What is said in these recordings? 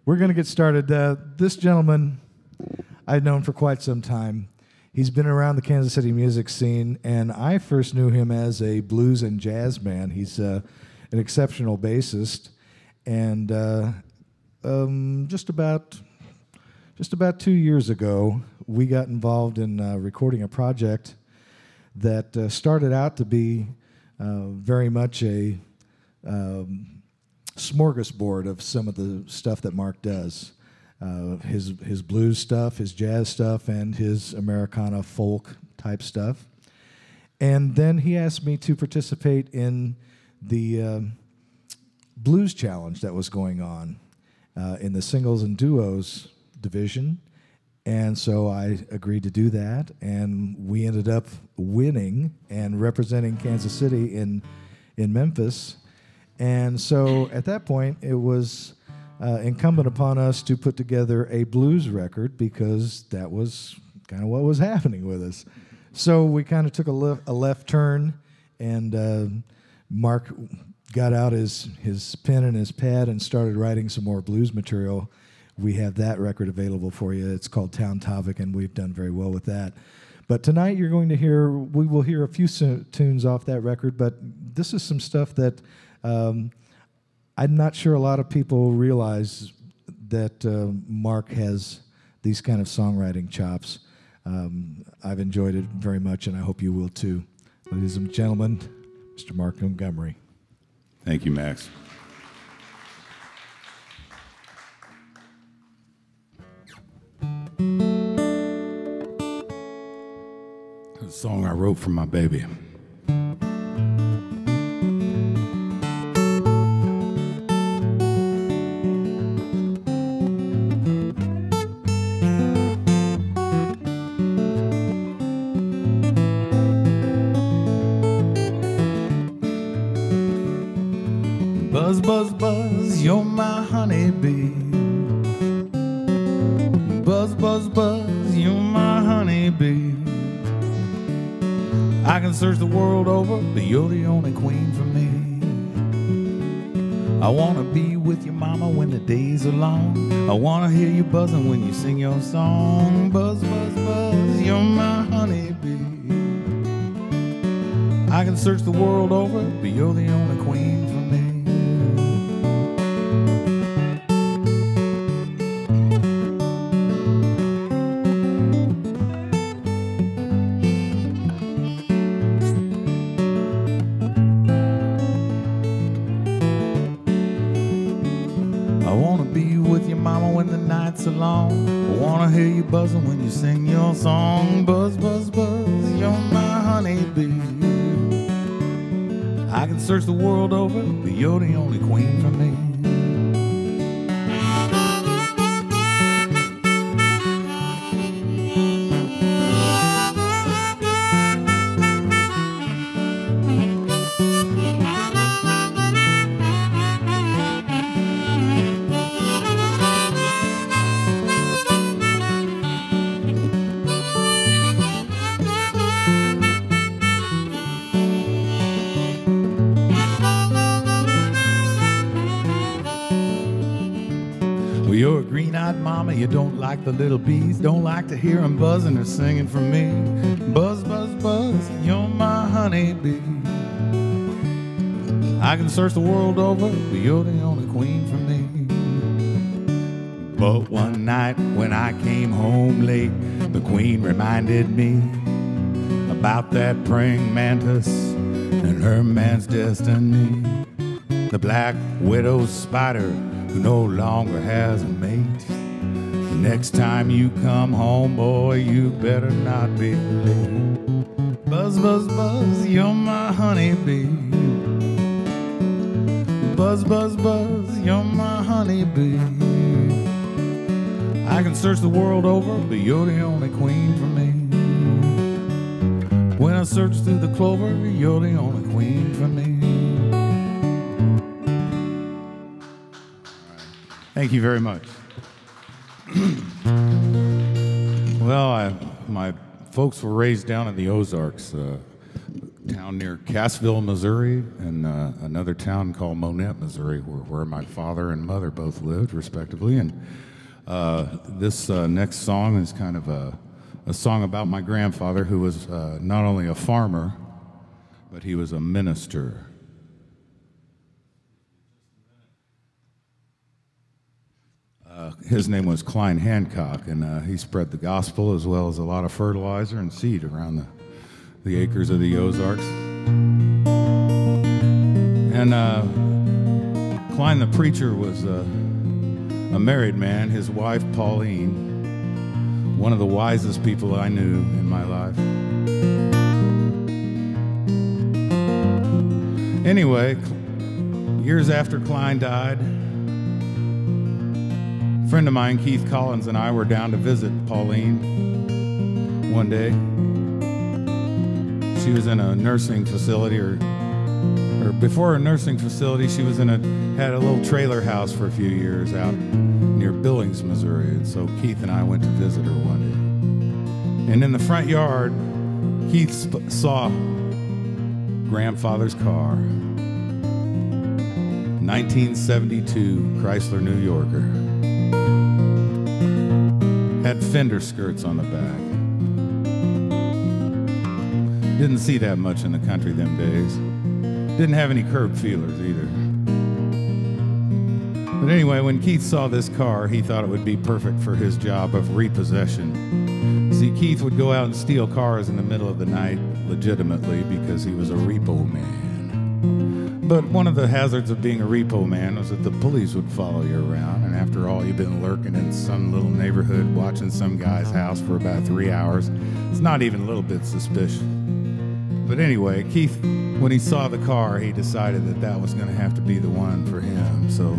We're going to get started. This gentleman I've known for quite some time. He's been around the Kansas City music scene, and I first knew him as a blues and jazz man. He's an exceptional bassist, and just about 2 years ago, we got involved in recording a project that started out to be very much a smorgasbord of some of the stuff that Mark does. His blues stuff, his jazz stuff, and his Americana folk type stuff. And then he asked me to participate in the blues challenge that was going on in the singles and duos division. And so I agreed to do that, and we ended up winning and representing Kansas City in Memphis. And so at that point, it was incumbent upon us to put together a blues record, because that was kind of what was happening with us. So we kind of took a left turn, and Mark got out his pen and his pad and started writing some more blues material. We have that record available for you. It's called Town Topic, and we've done very well with that. But tonight we will hear a few tunes off that record, but this is some stuff that I'm not sure a lot of people realize, that Mark has these kind of songwriting chops. I've enjoyed it very much, and I hope you will too. Ladies and gentlemen, Mr. Mark Montgomery. Thank you, Max. A song I wrote for my baby. Buzz, buzz, buzz, you're my honeybee. Buzz, buzz, buzz, you're my honeybee. I can search the world over, but you're the only queen for me. I wanna be with your mama when the days are long. I wanna hear you buzzing when you sing your song. Buzz, buzz, buzz, you're my honeybee. I can search the world over, but you're the only queen for me. Buzzing when you sing your song. Buzz, buzz, buzz, you're my honeybee. I can search the world over, but you're the only queen for me. You're a green-eyed mama, you don't like the little bees, don't like to hear them buzzing or singing for me. Buzz, buzz, buzz, you're my honeybee. I can search the world over, but you're the only queen for me. But one night when I came home late, the queen reminded me about that praying mantis and her man's destiny. The black widow spider who no longer has a mate. The next time you come home, boy, you better not be late. Buzz, buzz, buzz, you're my honeybee. Buzz, buzz, buzz, you're my honeybee. I can search the world over, but you're the only queen for me. When I search through the clover, you're the only queen for me. Thank you very much. Well, my folks were raised down in the Ozarks, a town town near Cassville, Missouri, and another town called Monette, Missouri, where my father and mother both lived, respectively. And this next song is kind of a song about my grandfather, who was not only a farmer, but he was a minister. His name was Klein Hancock, and he spread the gospel as well as a lot of fertilizer and seed around the acres of the Ozarks. And Klein the preacher was a married man. His wife, Pauline, one of the wisest people I knew in my life. Anyway, years after Klein died, a friend of mine, Keith Collins, and I were down to visit Pauline one day. She was in a nursing facility, or before a nursing facility, she was had a little trailer house for a few years out near Billings, Missouri. And so Keith and I went to visit her one day. And in the front yard, Keith saw grandfather's car, 1972 Chrysler New Yorker. Had fender skirts on the back. Didn't see that much in the country them days. Didn't have any curb feelers either. But anyway, when Keith saw this car, he thought it would be perfect for his job of repossession. See, Keith would go out and steal cars in the middle of the night legitimately because he was a repo man. But one of the hazards of being a repo man was that the police would follow you around, and after all, you've been lurking in some little neighborhood watching some guy's house for about 3 hours. It's not even a little bit suspicious. But anyway, Keith, when he saw the car, he decided that that was going to have to be the one for him. So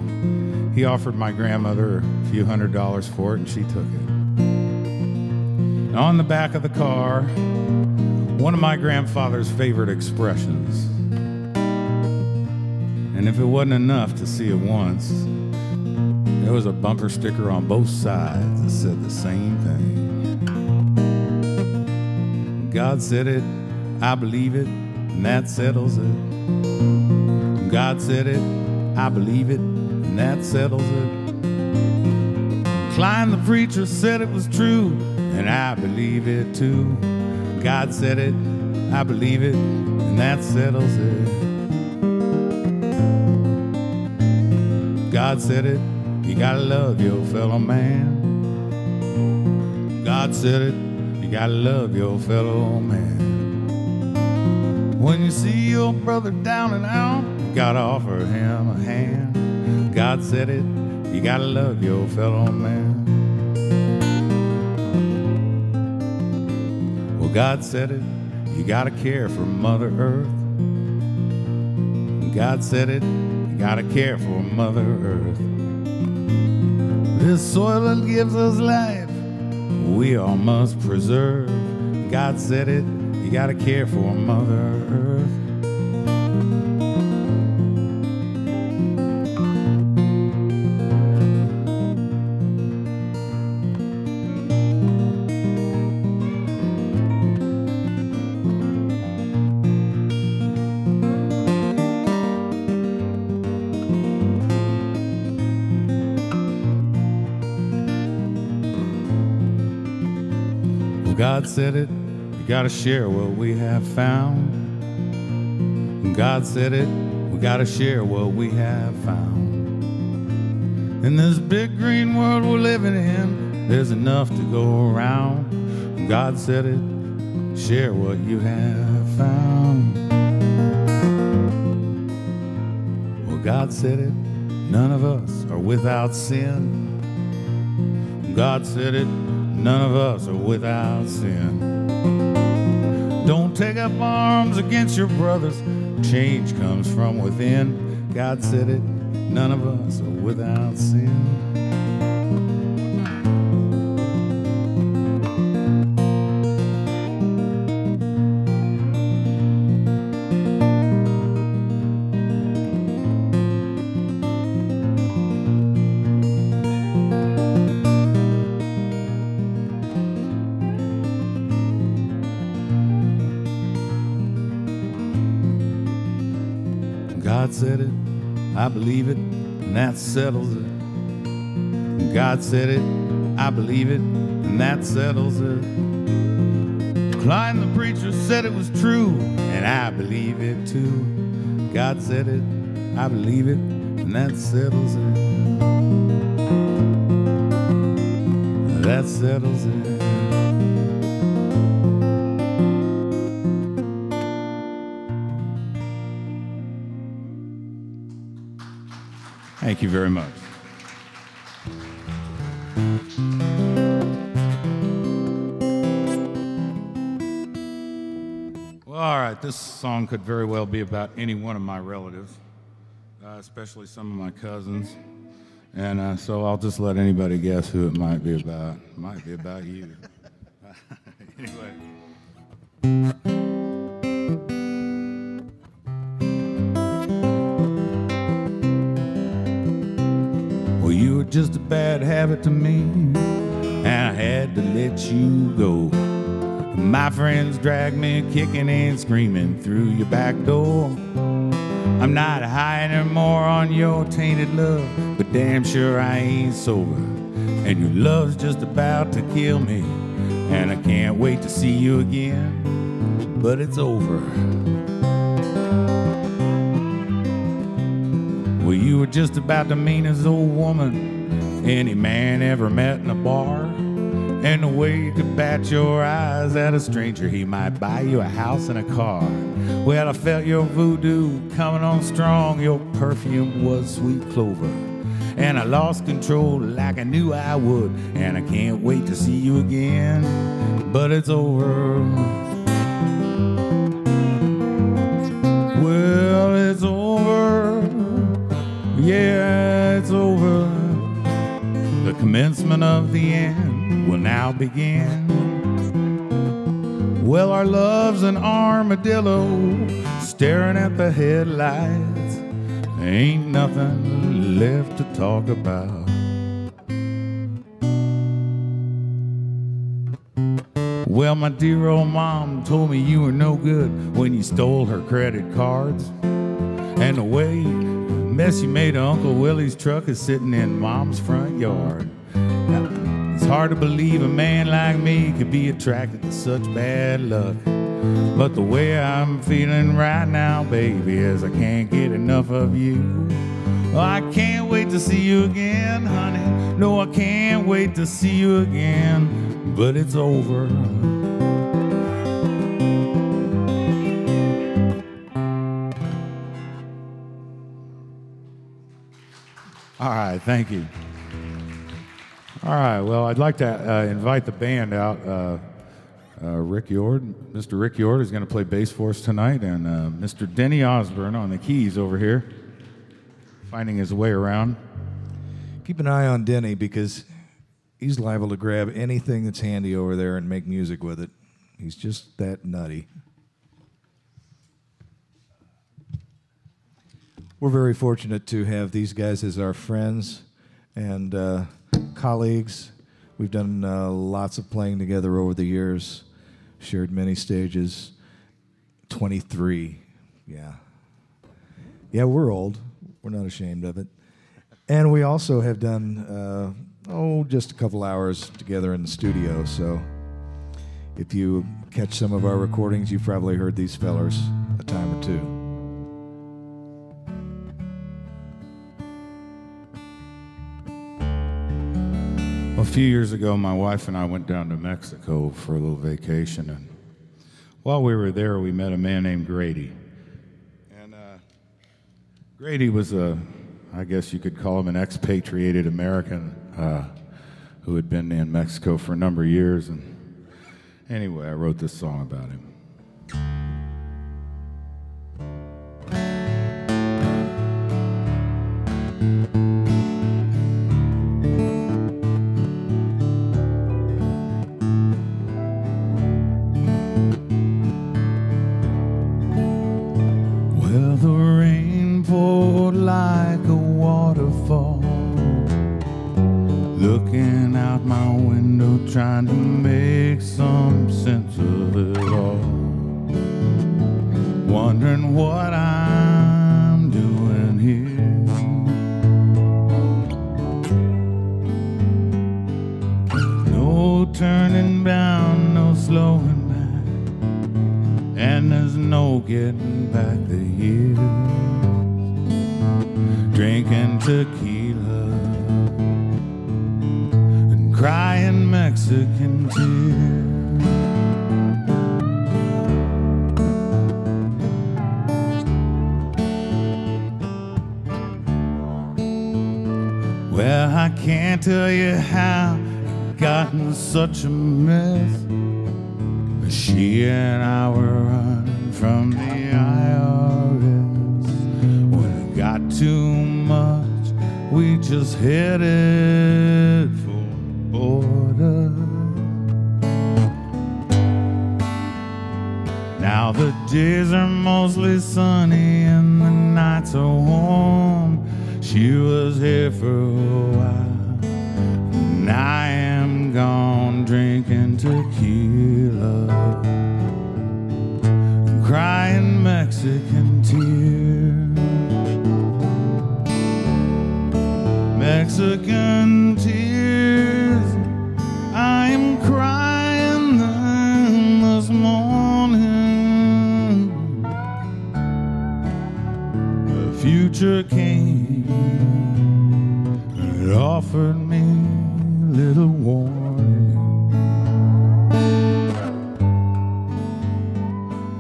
he offered my grandmother a few $100s for it, and she took it. And on the back of the car, one of my grandfather's favorite expressions. And if it wasn't enough to see it once, there was a bumper sticker on both sides that said the same thing. God said it, I believe it, and that settles it. God said it, I believe it, and that settles it. Klein the preacher said it was true, and I believe it too. God said it, I believe it, and that settles it. God said it, you gotta love your fellow man. God said it, you gotta love your fellow man. When you see your brother down and out, you gotta offer him a hand. God said it, you gotta love your fellow man. Well, God said it, you gotta care for Mother Earth. God said it, you gotta care for Mother Earth. This soil that gives us life, we all must preserve. God said it, you gotta care for Mother Earth. God said it, you gotta share what we have found. And God said it, we gotta share what we have found. In this big green world we're living in, there's enough to go around. And God said it, share what you have found. Well, God said it, none of us are without sin. God said it, none of us are without sin. Don't take up arms against your brothers. Change comes from within. God said it, none of us are without sin. said it, I believe it, and that settles it. God said it, I believe it, and that settles it. Klein the preacher said it was true, and I believe it too. God said it, I believe it, and that settles it. That settles it. Thank you very much. Well, all right, this song could very well be about any one of my relatives, especially some of my cousins. And so I'll just let anybody guess who it might be about. It might be about you. Anyway. Well, you were just a bad habit to me, and I had to let you go. My friends dragged me kicking and screaming through your back door. I'm not high anymore on your tainted love, but damn sure I ain't sober. And your love's just about to kill me, and I can't wait to see you again, but it's over. Well, you were just about the meanest old woman any man ever met in a bar. And the way you could bat your eyes at a stranger, he might buy you a house and a car. Well, I felt your voodoo coming on strong. Your perfume was sweet clover. And I lost control like I knew I would. And I can't wait to see you again, but it's over. Well, it's over. Yeah, it's over. The commencement of the end will now begin. Well, our love's an armadillo staring at the headlights. Ain't nothing left to talk about. Well, my dear old mom told me you were no good when you stole her credit cards. And the way mess you made of Uncle Willie's truck is sitting in Mom's front yard. It's hard to believe a man like me could be attracted to such bad luck. But the way I'm feeling right now, baby, is I can't get enough of you. Oh, I can't wait to see you again, honey. No, I can't wait to see you again, but it's over. All right, thank you. All right, well, I'd like to invite the band out. Rick Yord, Mr. Rick Yord is going to play bass for us tonight, and Mr. Denny Osborne on the keys over here, finding his way around. Keep an eye on Denny because he's liable to grab anything that's handy over there and make music with it. He's just that nutty. We're very fortunate to have these guys as our friends and colleagues. We've done lots of playing together over the years, shared many stages. 23, yeah. Yeah, we're old. We're not ashamed of it. And we also have done, just a couple hours together in the studio. So if you catch some of our recordings, you've probably heard these fellers a time or two. A few years ago, my wife and I went down to Mexico for a little vacation, and while we were there, we met a man named Grady. And Grady was I guess you could call him an expatriated American who had been in Mexico for a number of years. And anyway, I wrote this song about him. Well, the rain poured like a waterfall, looking out my window, trying to make some sense of it all, wondering what I'm doing here. No turning down, no slowing back, and there's no getting back the years. Drinking tequila and crying Mexican tears. Well, I can't tell you how it got in such a mess. She and I were running from the IRS. When it got too much, we just headed for the border. Now the days are mostly sunny and the nights are warm. She was here for a while, and I am gone drinking tequila and crying Mexican tears. Mexican tears, I am crying them this morning. The future came, it offered me little warning.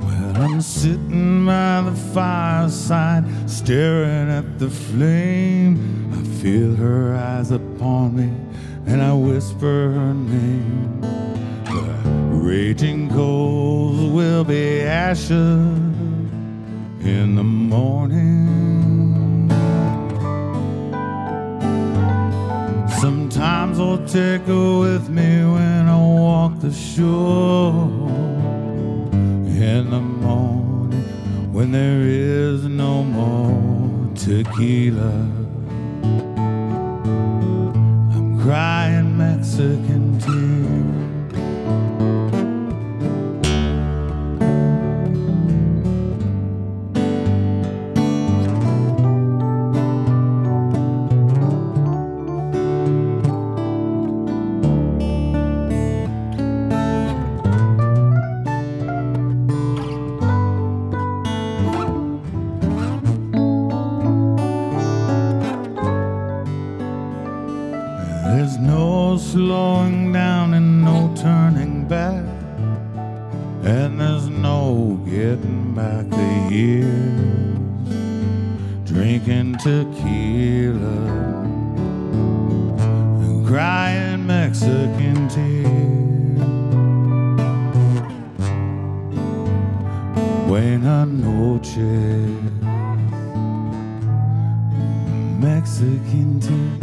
Well, I'm sitting by the fireside, staring at the flame. I feel her eyes upon me, and I whisper her name. The raging coals will be ashes in the morning. Sometimes I'll take her with me when I walk the shore. In the morning, when there is no more tequila, I'm crying Mexican tears. There's no slowing down and no turning back, and there's no getting back the years. Drinking tequila and crying Mexican tears. Buena noche, Mexican tears.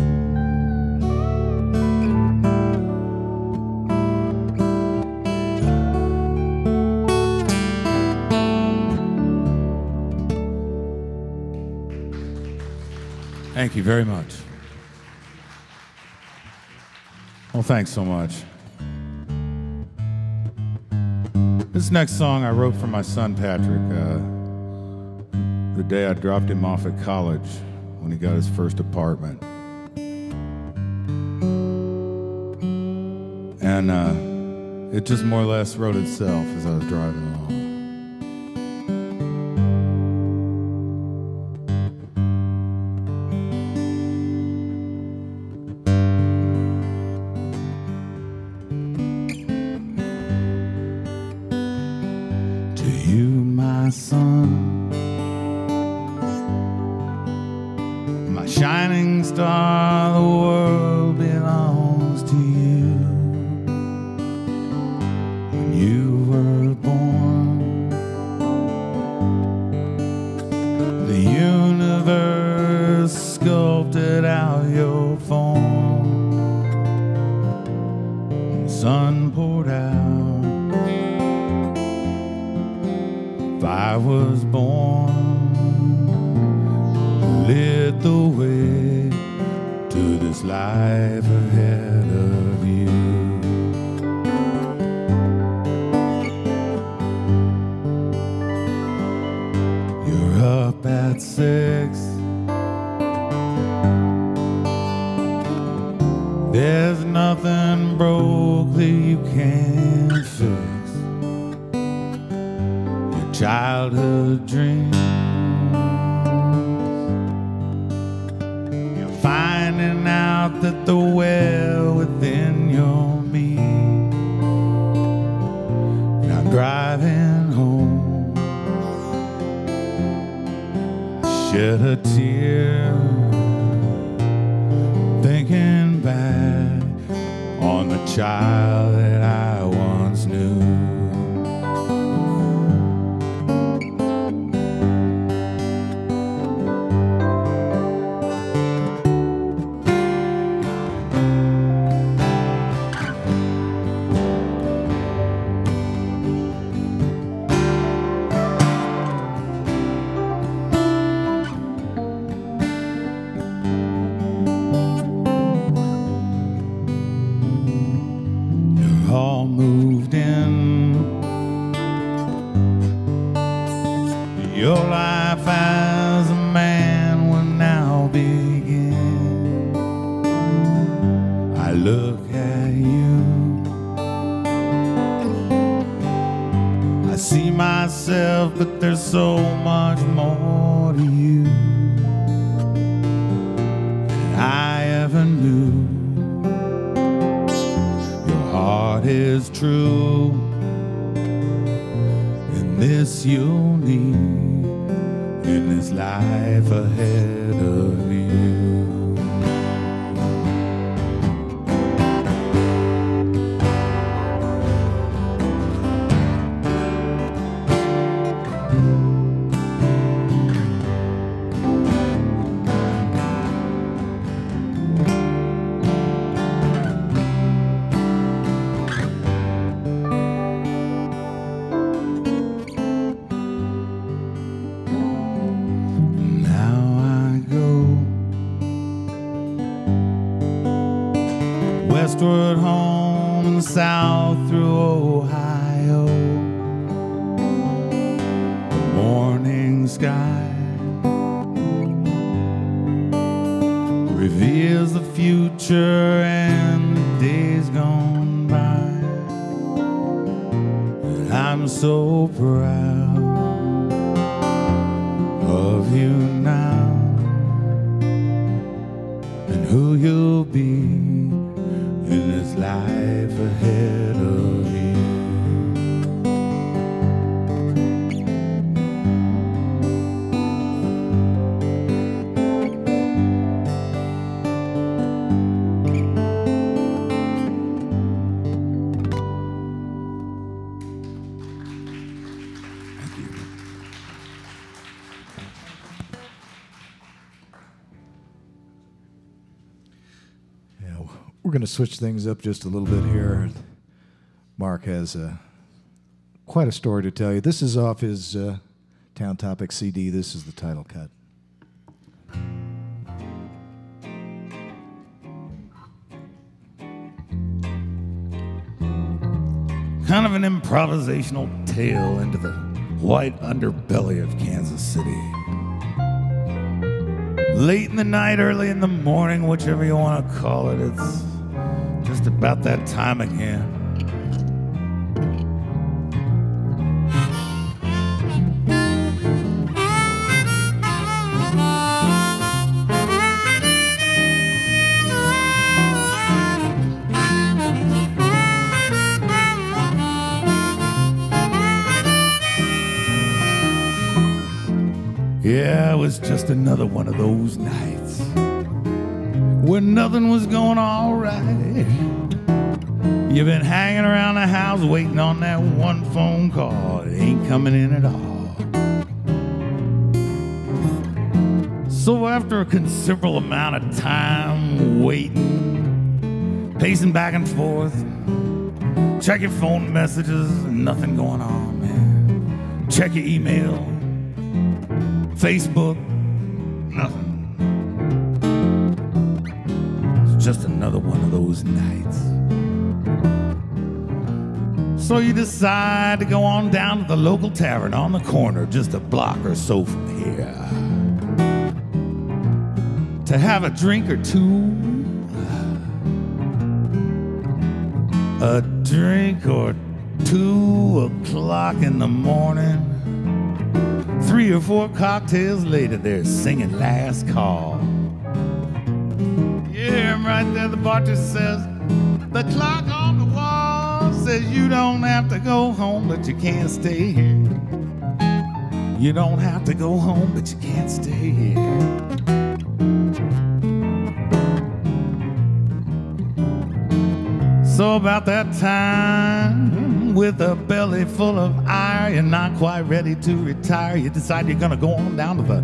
Thank you very much. Well, thanks so much. This next song I wrote for my son Patrick the day I dropped him off at college when he got his first apartment. And it just more or less wrote itself as I was driving along. You, my son, my shining star, the world belongs to you. When you were born, the universe sculpted out your form. The sun poured out, I was born, lit the way to this life ahead of you. You're up at 6, There's nothing broke that you can't fix. Your childhood dreams, you're finding out that the well within your me. Now driving home, shed a tear, thinking back on the child that I once knew. All moved in. Your life as a man will now begin. I look at you, I see myself, but there's so much more to you than I ever knew. Heart is true, and this you'll need in this life ahead of you. Westward home and south through Ohio. The morning sky reveals the future and the days gone by. And I'm so proud of you now and who you'll be in this life ahead of you. Thank you. We're going to switch things up just a little bit here. Mark has quite a story to tell you. This is off his Town Topic CD. This is the title cut. Kind of an improvisational tale into the white underbelly of Kansas City. Late in the night, early in the morning, whichever you want to call it, it's just about that time again. Yeah, it was just another one of those nights when nothing was going all right. You've been hanging around the house waiting on that one phone call. It ain't coming in at all. So after a considerable amount of time waiting, pacing back and forth, check your phone messages, nothing going on, man. Check your email, Facebook, nothing. It's just another one of those nights. So you decide to go on down to the local tavern on the corner, just a block or so from here, to have a drink or two. a drink or 2 o'clock in the morning. 3 or 4 cocktails later, they're singing Last Call. Yeah, right there the bartender says, the clock on the wall says you don't have to go home, but you can't stay here. You don't have to go home, but you can't stay here. So about that time, with a belly full of ire, you're not quite ready to retire. You decide you're gonna go on down to the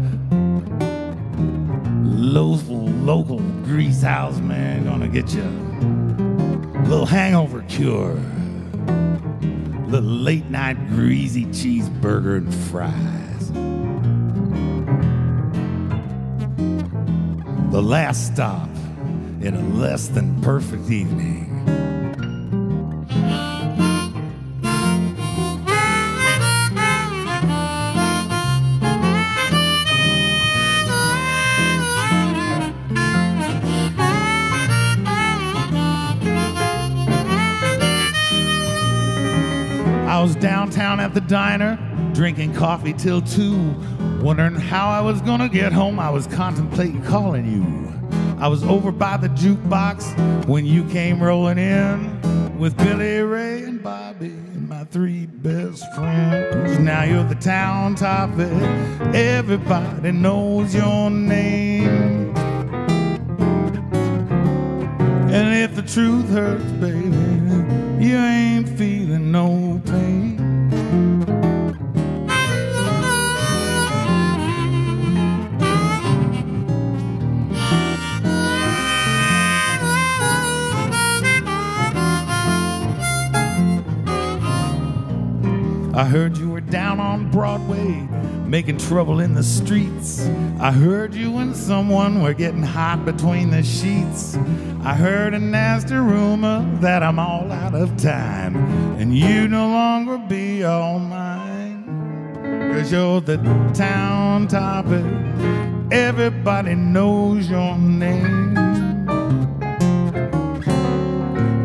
local grease house, man. Gonna get you a little hangover cure, a little late night greasy cheeseburger and fries. The last stop in a less than perfect evening. I was downtown at the diner, drinking coffee till 2, wondering how I was gonna get home. I was contemplating calling you. I was over by the jukebox when you came rolling in with Billy Ray and Bobby and my 3 best friends. Now you're the town topic, everybody knows your name. And if the truth hurts, baby, you ain't feeling no pain. I heard you were down on Broadway, making trouble in the streets. I heard you and someone were getting hot between the sheets. I heard a nasty rumor that I'm all out of time, and you no longer be all mine. 'Cause you're the town topic, everybody knows your name.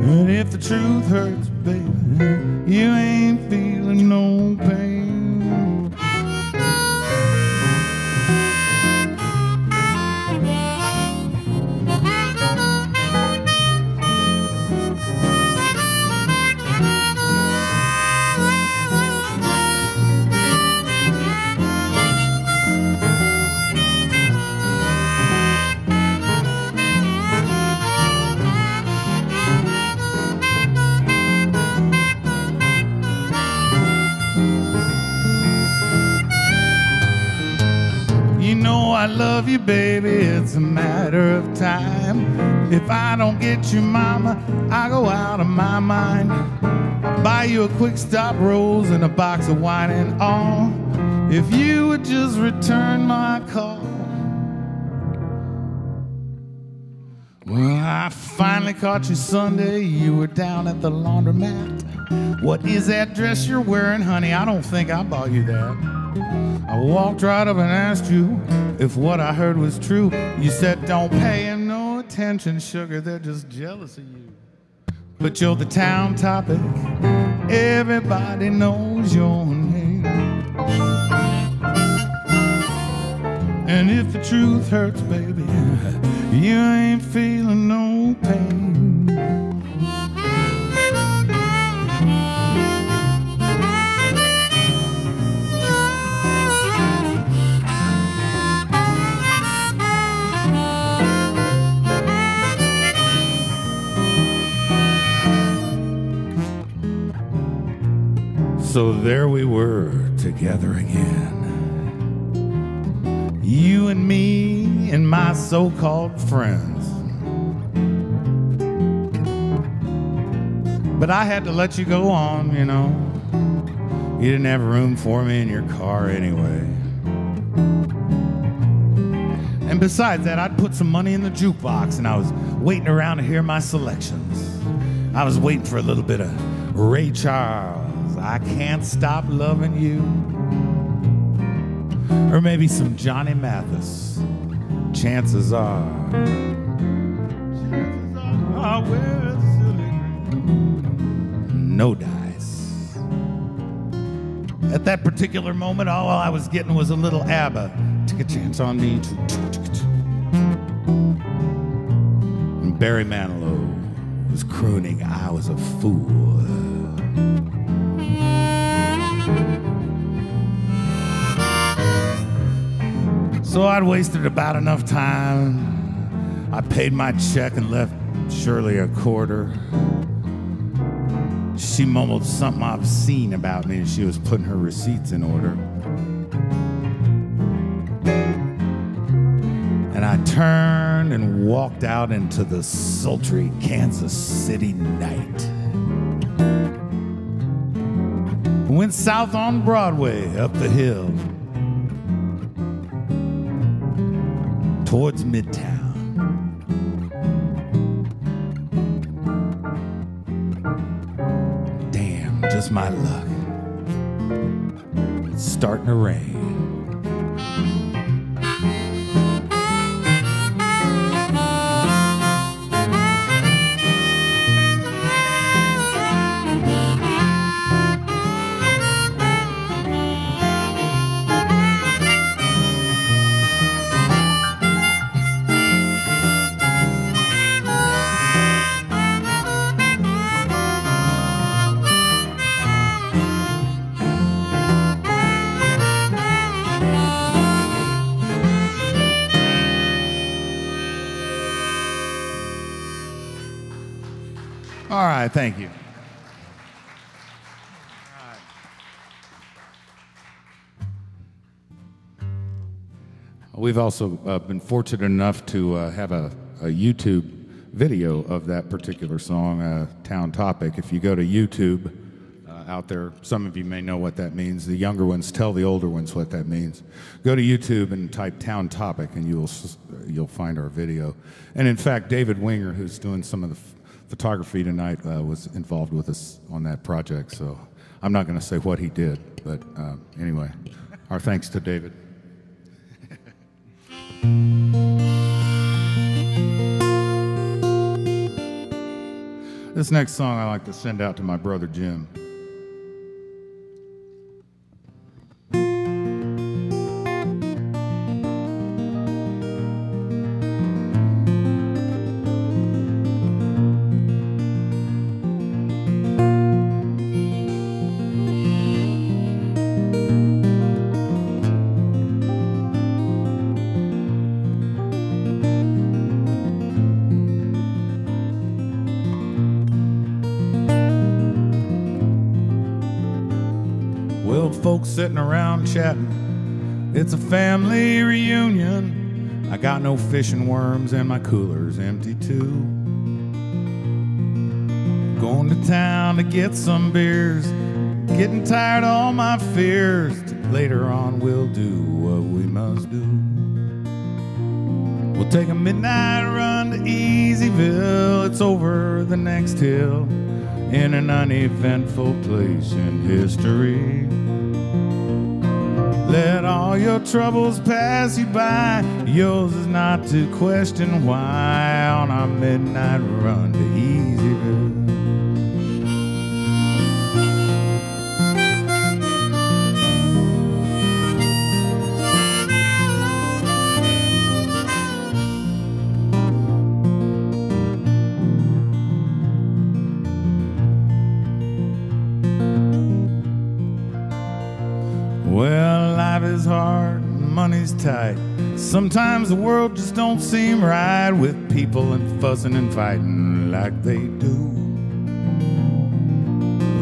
And if the truth hurts, baby, you ain't feeling no pain. I love you, baby, it's a matter of time. If I don't get you, mama, I go out of my mind. I'll buy you a quick stop rolls and a box of wine and all, if you would just return my call. Well, I finally caught you Sunday, you were down at the laundromat. What is that dress you're wearing, honey? I don't think I bought you that. I walked right up and asked you if what I heard was true. You said, don't pay him no attention, sugar, they're just jealous of you. But you're the town topic, everybody knows your name. And if the truth hurts, baby, you ain't feeling no pain. So there we were, together again. You and me and my so-called friends. But I had to let you go on, you know. You didn't have room for me in your car anyway. And besides that, I'd put some money in the jukebox and I was waiting around to hear my selections. I was waiting for a little bit of Ray Charles, I Can't Stop Loving You. Or maybe some Johnny Mathis, Chances Are we're silly. no dice. At that particular moment, all I was getting was a little ABBA. Take a chance on me. And Barry Manilow was crooning, I was a fool. So I'd wasted about enough time. I paid my check and left Shirley a quarter. She mumbled something obscene about me as she was putting her receipts in order. And I turned and walked out into the sultry Kansas City night. Went south on Broadway, up the hill, towards Midtown. Damn, just my luck. It's starting to rain. All right, thank you. We've also been fortunate enough to have a YouTube video of that particular song, Town Topic. If you go to YouTube out there, some of you may know what that means. The younger ones tell the older ones what that means. Go to YouTube and type Town Topic and you'll find our video. And in fact, David Winger, who's doing some of the photography tonight, was involved with us on that project, so I'm not going to say what he did, but anyway, our thanks to David. This next song I like to send out to my brother Jim. Folks sitting around chatting, it's a family reunion. I got no fish and worms and my cooler's empty too. Going to town to get some beers, getting tired of all my fears. Later on we'll do what we must do. We'll take a midnight run to Easyville. It's over the next hill in an uneventful place in history. Let all your troubles pass you by. Yours is not to question why on our midnight run to Easyville. Well, life is hard, money's tight. Sometimes the world just don't seem right, with people and fussing and fighting like they do.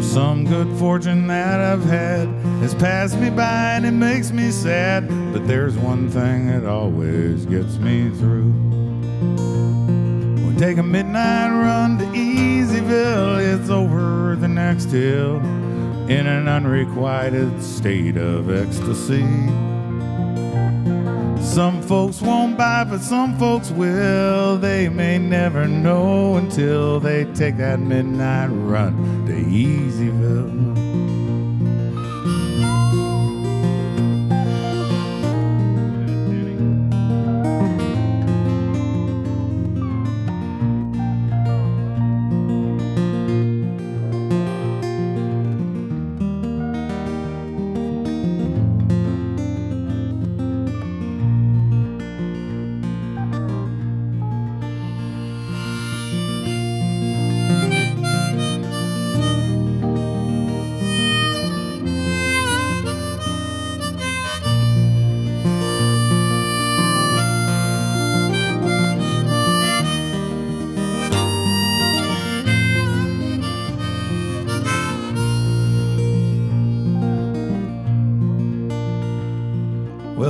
Some good fortune that I've had has passed me by and it makes me sad, but there's one thing that always gets me through. We'll take a midnight run to Easyville. It's over the next hill in an unrequited state of ecstasy. Some folks won't buy, but some folks will. They may never know until they take that midnight run to Easyville.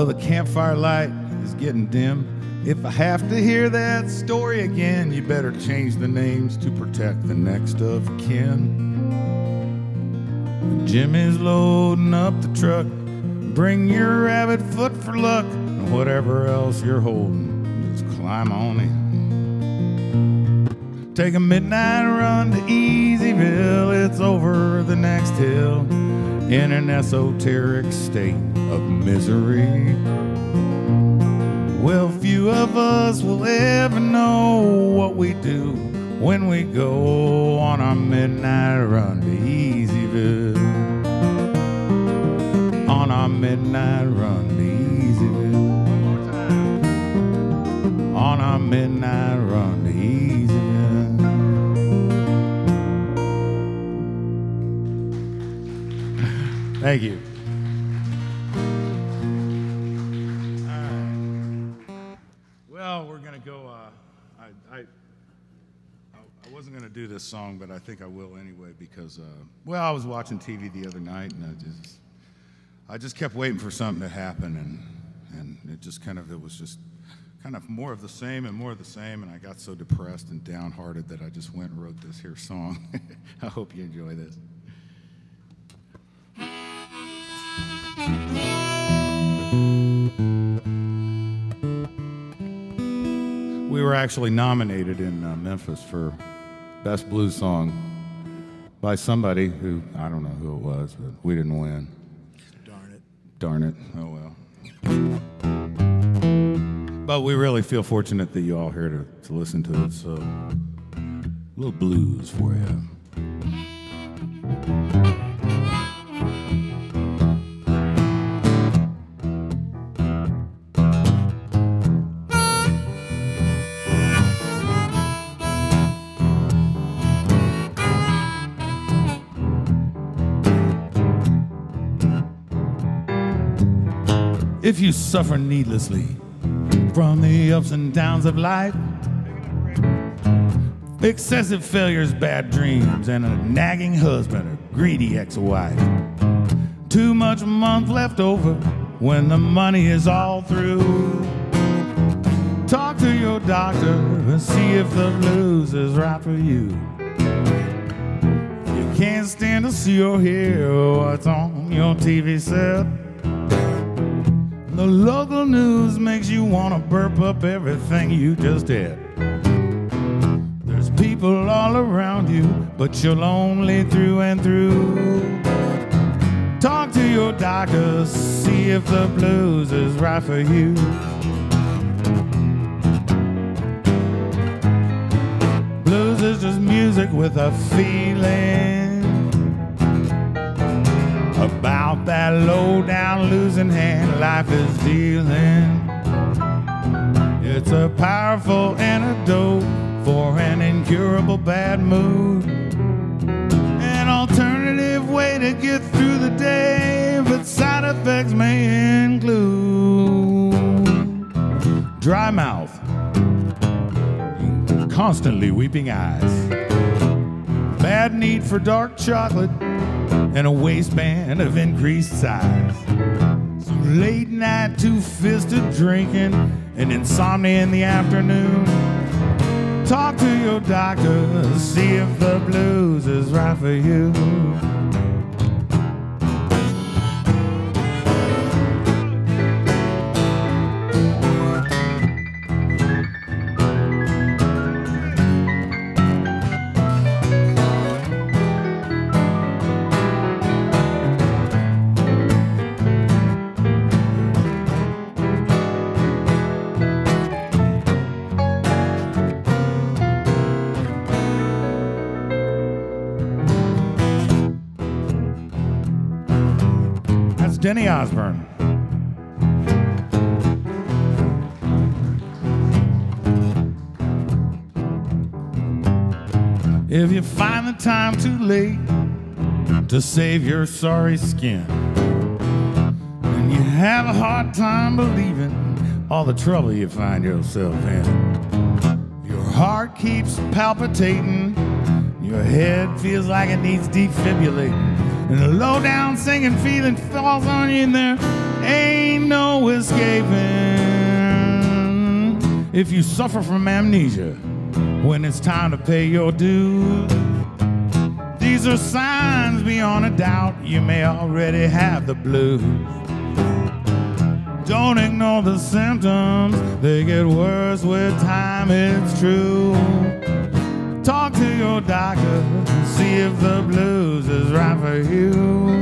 Well, the campfire light is getting dim. If I have to hear that story again, you better change the names to protect the next of kin. Jimmy's loading up the truck. Bring your rabbit foot for luck, and whatever else you're holding, just climb on in. Take a midnight run to Easyville. It's over the next hill in an esoteric state of misery. Well, few of us will ever know what we do when we go on our midnight run to Easyville. On our midnight run to Easyville. One more time. On our midnight run to Easyville. Thank you. I wasn't going to do this song, but I think I will anyway because, well, I was watching TV the other night, and I just kept waiting for something to happen, and it was just kind of more of the same and more of the same, and I got so depressed and downhearted that I just went and wrote this here song. I hope you enjoy this. We were actually nominated in Memphis for Best Blues Song by somebody who, I don't know who it was, but we didn't win. Darn it. Darn it. Oh, well. But we really feel fortunate that you all here to listen to it, so a little blues for you. If you suffer needlessly from the ups and downs of life, excessive failures, bad dreams, and a nagging husband or greedy ex-wife, too much a month left over when the money is all through, talk to your doctor and see if the blues is right for you. If you can't stand to see or hear what's on your TV set, the local news makes you want to burp up everything you just did. There's people all around you, but you're lonely through and through. Talk to your doctor, see if the blues is right for you. Blues is just music with a feeling about that low-down losing hand life is dealing. It's a powerful antidote for an incurable bad mood, an alternative way to get through the day, but side effects may include dry mouth, constantly weeping eyes, bad need for dark chocolate, and a waistband of increased size. So late night two-fisted drinking and insomnia in the afternoon. Talk to your doctor, see if the blues is right for you. Denny Osborne. If you find the time too late to save your sorry skin, and you have a hard time believing all the trouble you find yourself in, your heart keeps palpitating, your head feels like it needs defibrillating, and a low-down singing feeling falls on you, and there Ain't no escaping if you suffer from amnesia when it's time to pay your dues. These are signs beyond a doubt you may already have the blues. Don't ignore the symptoms, they get worse with time, it's true. Talk to your doctor, see if the blues is right for you.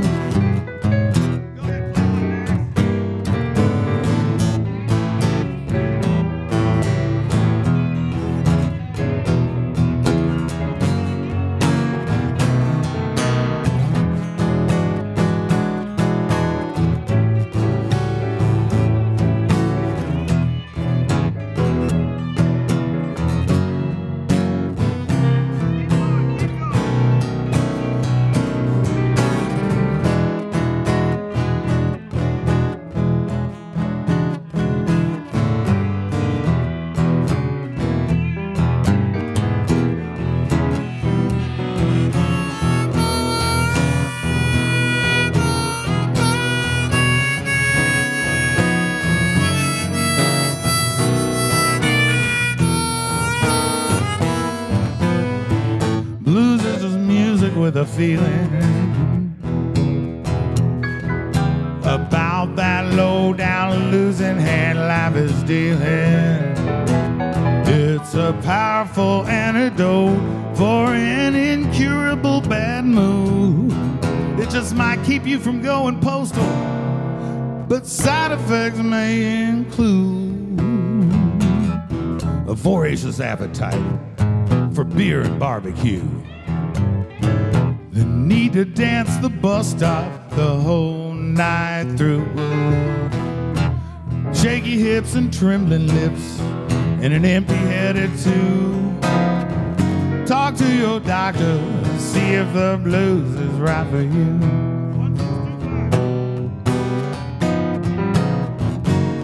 Blues is just music with a feeling about that low down losing hand life is dealing. It's a powerful antidote for an incurable bad mood. It just might keep you from going postal, but side effects may include a voracious appetite for beer and barbecue, the need to dance the bus stop the whole night through, shaky hips and trembling lips and an empty headed tube. Talk to your doctor, see if the blues is right for you.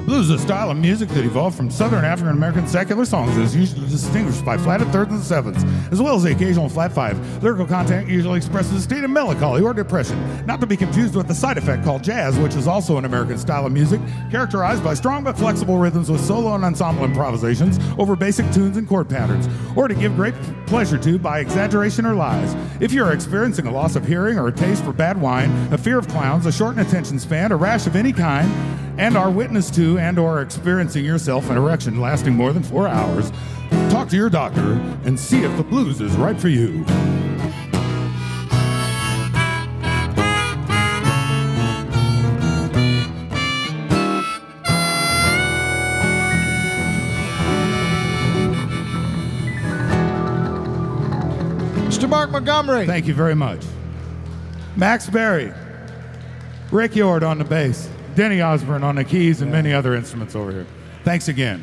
Blues is a style of music that evolved from Southern African American secular songs and is usually distinguished by flatted thirds and sevenths, as well as the occasional flat five. Lyrical content usually expresses a state of melancholy or depression, not to be confused with the side effect called jazz, which is also an American style of music, characterized by strong but flexible rhythms with solo and ensemble improvisations over basic tunes and chord patterns, or to give great pleasure to by exaggeration or lies. If you are experiencing a loss of hearing or a taste for bad wine, a fear of clowns, a shortened attention span, a rash of any kind, and are witness to and or experiencing yourself an erection lasting more than 4 hours, talk to your doctor and see if the blues is right for you. Mr. Mark Montgomery. Thank you very much. Max Berry, Rick Yord on the bass, Denny Osborne on the keys, and many other instruments over here. Thanks again.